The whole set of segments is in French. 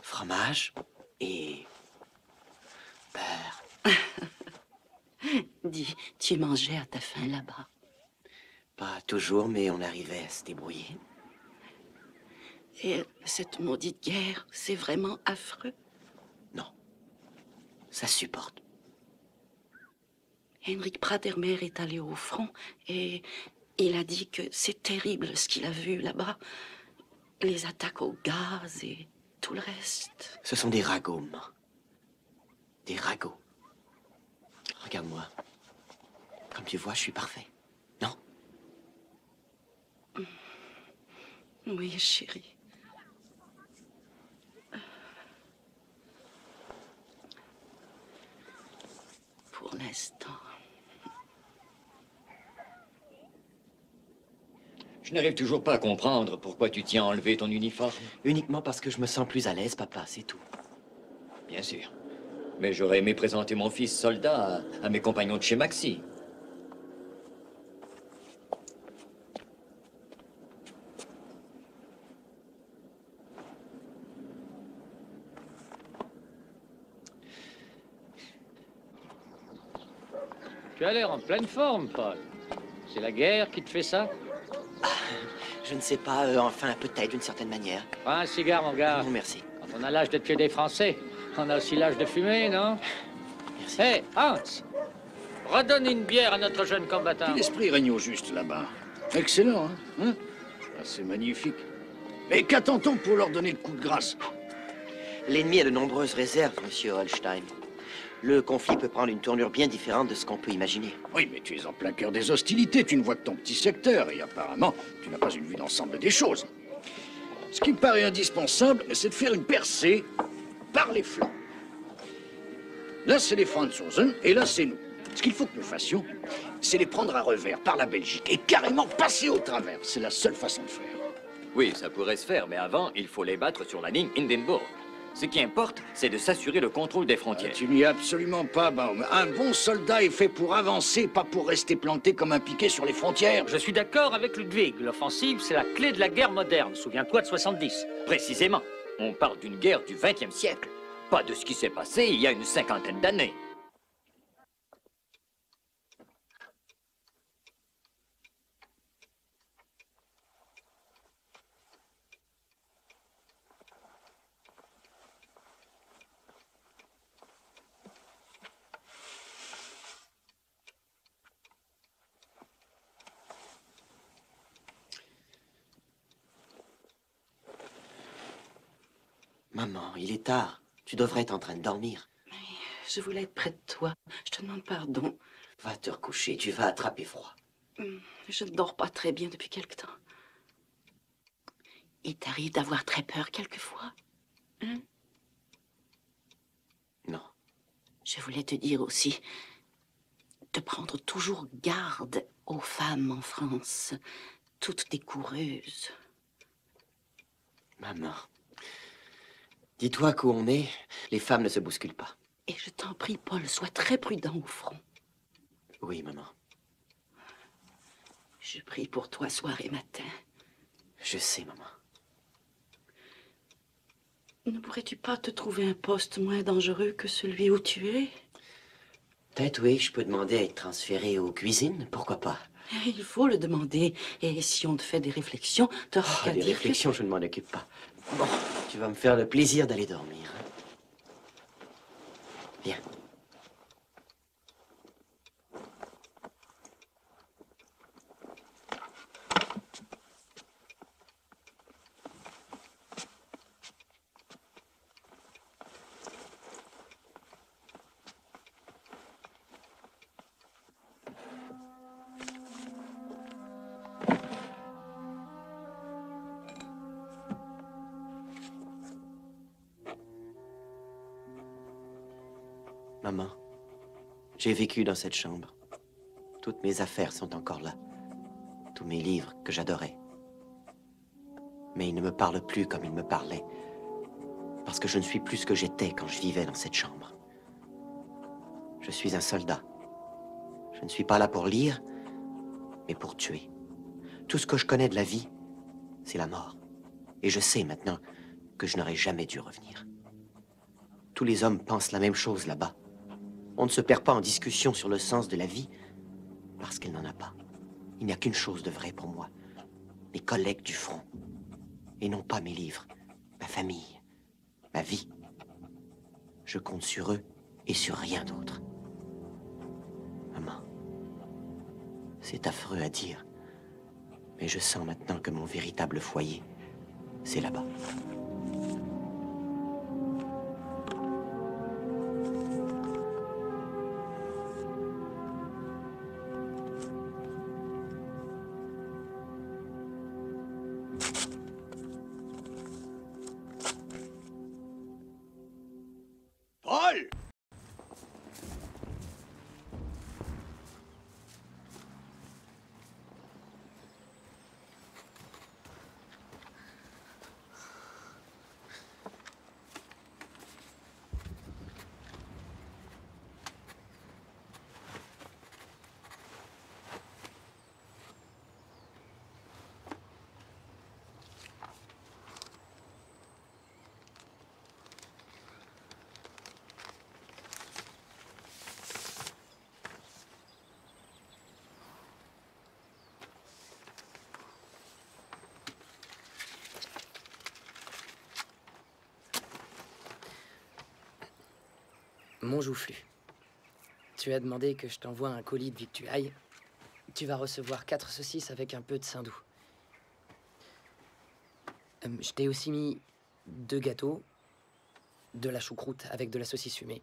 Fromage et beurre. Dis, tu mangeais à ta faim là-bas? Pas toujours, mais on arrivait à se débrouiller. Et cette maudite guerre, c'est vraiment affreux. Non. Ça se supporte. Henrik Pradermer est allé au front et il a dit que c'est terrible ce qu'il a vu là-bas. Les attaques au gaz et tout le reste. Ce sont des ragots, maman. Des ragots. Regarde-moi. Comme tu vois, je suis parfait. Non? Oui, chérie. Pour l'instant. Je n'arrive toujours pas à comprendre pourquoi tu tiens à enlever ton uniforme. Uniquement parce que je me sens plus à l'aise, papa, c'est tout. Bien sûr. Mais j'aurais aimé présenter mon fils soldat à mes compagnons de chez Maxi. Tu as l'air en pleine forme, Paul. C'est la guerre qui te fait ça? Je ne sais pas, enfin, peut-être, d'une certaine manière. Prends un cigare, mon gars. Non, merci. Quand on a l'âge de tuer des Français, on a aussi l'âge de fumer, non? Merci. Hé, Hans! Redonne une bière à notre jeune combattant. Quel esprit règne au juste là-bas. Excellent, hein? Ah, c'est magnifique. Mais qu'attend-on pour leur donner le coup de grâce? L'ennemi a de nombreuses réserves, monsieur Holstein. Le conflit peut prendre une tournure bien différente de ce qu'on peut imaginer. Oui, mais tu es en plein cœur des hostilités. Tu ne vois que ton petit secteur et apparemment, tu n'as pas une vue d'ensemble des choses. Ce qui me paraît indispensable, c'est de faire une percée par les flancs. Là, c'est les Franzosen et là, c'est nous. Ce qu'il faut que nous fassions, c'est les prendre à revers par la Belgique et carrément passer au travers. C'est la seule façon de faire. Oui, ça pourrait se faire, mais avant, il faut les battre sur la ligne Hindenburg. Ce qui importe, c'est de s'assurer le contrôle des frontières. Tu n'y es absolument pas, Baum. Un bon soldat est fait pour avancer, pas pour rester planté comme un piquet sur les frontières. Je suis d'accord avec Ludwig. L'offensive, c'est la clé de la guerre moderne. Souviens-toi de 70. Précisément. On parle d'une guerre du XXe siècle. Pas de ce qui s'est passé il y a une cinquantaine d'années. Maman, il est tard. Tu devrais être en train de dormir. Je voulais être près de toi. Je te demande pardon. Va te recoucher, tu vas attraper froid. Je ne dors pas très bien depuis quelque temps. Il t'arrive d'avoir très peur quelquefois, hein? Non. Je voulais te dire aussi de prendre toujours garde aux femmes en France, toutes découreuses. Maman, dis-toi qu'où on est, les femmes ne se bousculent pas. Et je t'en prie, Paul, sois très prudent au front. Oui, maman. Je prie pour toi soir et matin. Je sais, maman. Ne pourrais-tu pas te trouver un poste moins dangereux que celui où tu es? Peut-être, oui, je peux demander à être transféré aux cuisines, pourquoi pas? Il faut le demander. Et si on te fait des réflexions, t'auras qu'à Des dire réflexions, je ne m'en occupe pas. Bon, tu vas me faire le plaisir d'aller dormir. Hein? Viens. Maman, j'ai vécu dans cette chambre. Toutes mes affaires sont encore là. Tous mes livres que j'adorais. Mais ils ne me parlent plus comme ils me parlaient. Parce que je ne suis plus ce que j'étais quand je vivais dans cette chambre. Je suis un soldat. Je ne suis pas là pour lire, mais pour tuer. Tout ce que je connais de la vie, c'est la mort. Et je sais maintenant que je n'aurais jamais dû revenir. Tous les hommes pensent la même chose là-bas. On ne se perd pas en discussion sur le sens de la vie parce qu'elle n'en a pas. Il n'y a qu'une chose de vrai pour moi. Mes collègues du front. Et non pas mes livres, ma famille, ma vie. Je compte sur eux et sur rien d'autre. Maman, c'est affreux à dire, mais je sens maintenant que mon véritable foyer, c'est là-bas. Paul! Mon joufflu. Tu as demandé que je t'envoie un colis de victuailles. Tu vas recevoir 4 saucisses avec un peu de saindoux. Je t'ai aussi mis 2 gâteaux, de la choucroute avec de la saucisse fumée,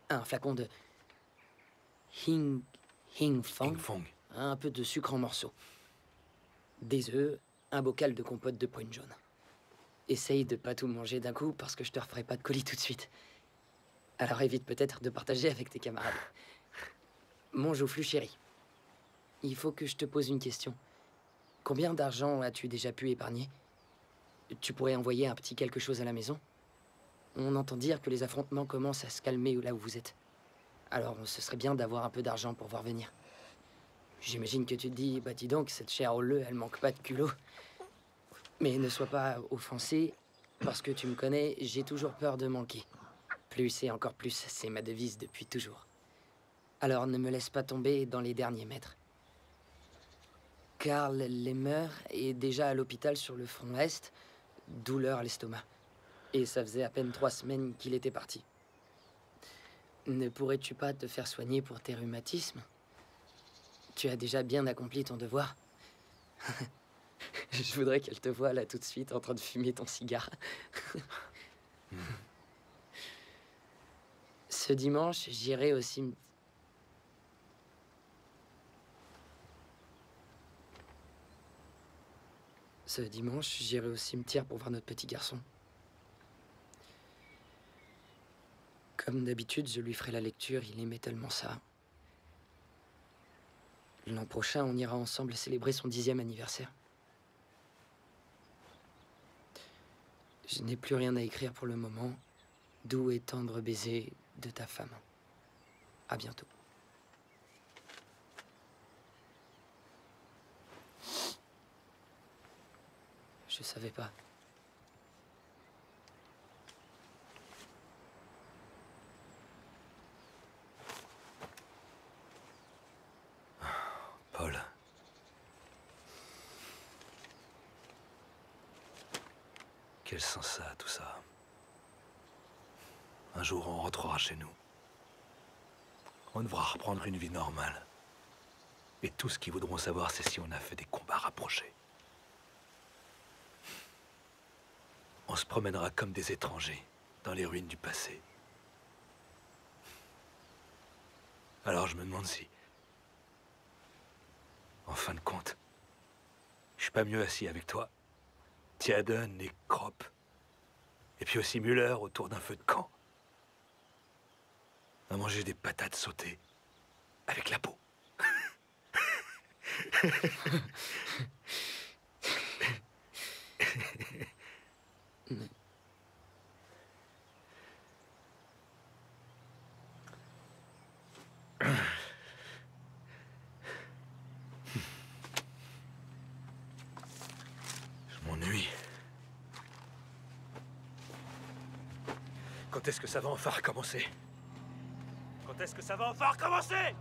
un flacon de Hing Fong, un peu de sucre en morceaux, des œufs, un bocal de compote de pointe jaune. Essaye de pas tout manger d'un coup parce que je te referai pas de colis tout de suite. Alors évite peut-être de partager avec tes camarades. Mon joufflu chéri, il faut que je te pose une question. Combien d'argent as-tu déjà pu épargner? Tu pourrais envoyer un petit quelque chose à la maison? On entend dire que les affrontements commencent à se calmer là où vous êtes. Alors ce serait bien d'avoir un peu d'argent pour voir venir. J'imagine que tu te dis, bah dis donc, cette chère Olle, elle manque pas de culot. Mais ne sois pas offensé, parce que tu me connais, j'ai toujours peur de manquer. Plus et encore plus, c'est ma devise depuis toujours. Alors ne me laisse pas tomber dans les derniers mètres. Karl Lemmer est déjà à l'hôpital sur le front Est, douleur à l'estomac. Et ça faisait à peine 3 semaines qu'il était parti. Ne pourrais-tu pas te faire soigner pour tes rhumatismes? Tu as déjà bien accompli ton devoir. Je voudrais qu'elle te voie là tout de suite en train de fumer ton cigare. Ce dimanche, j'irai au cimetière. Ce dimanche, j'irai au cimetière pour voir notre petit garçon. Comme d'habitude, je lui ferai la lecture, il aimait tellement ça. L'an prochain, on ira ensemble célébrer son 10e anniversaire. Je n'ai plus rien à écrire pour le moment. Doux et tendre baiser de ta femme. À bientôt. Je savais pas. Paul. Quel sens ça a, tout ça? Un jour, on rentrera chez nous. On devra reprendre une vie normale. Et tout ce qu'ils voudront savoir, c'est si on a fait des combats rapprochés. On se promènera comme des étrangers dans les ruines du passé. Alors je me demande si, en fin de compte, je suis pas mieux assis avec toi, Tjaden et Kropp, et puis aussi Müller autour d'un feu de camp, à manger des patates sautées avec la peau. Je m'ennuie. Quand est-ce que ça va enfin recommencer? Quand est-ce que ça va enfin recommencer?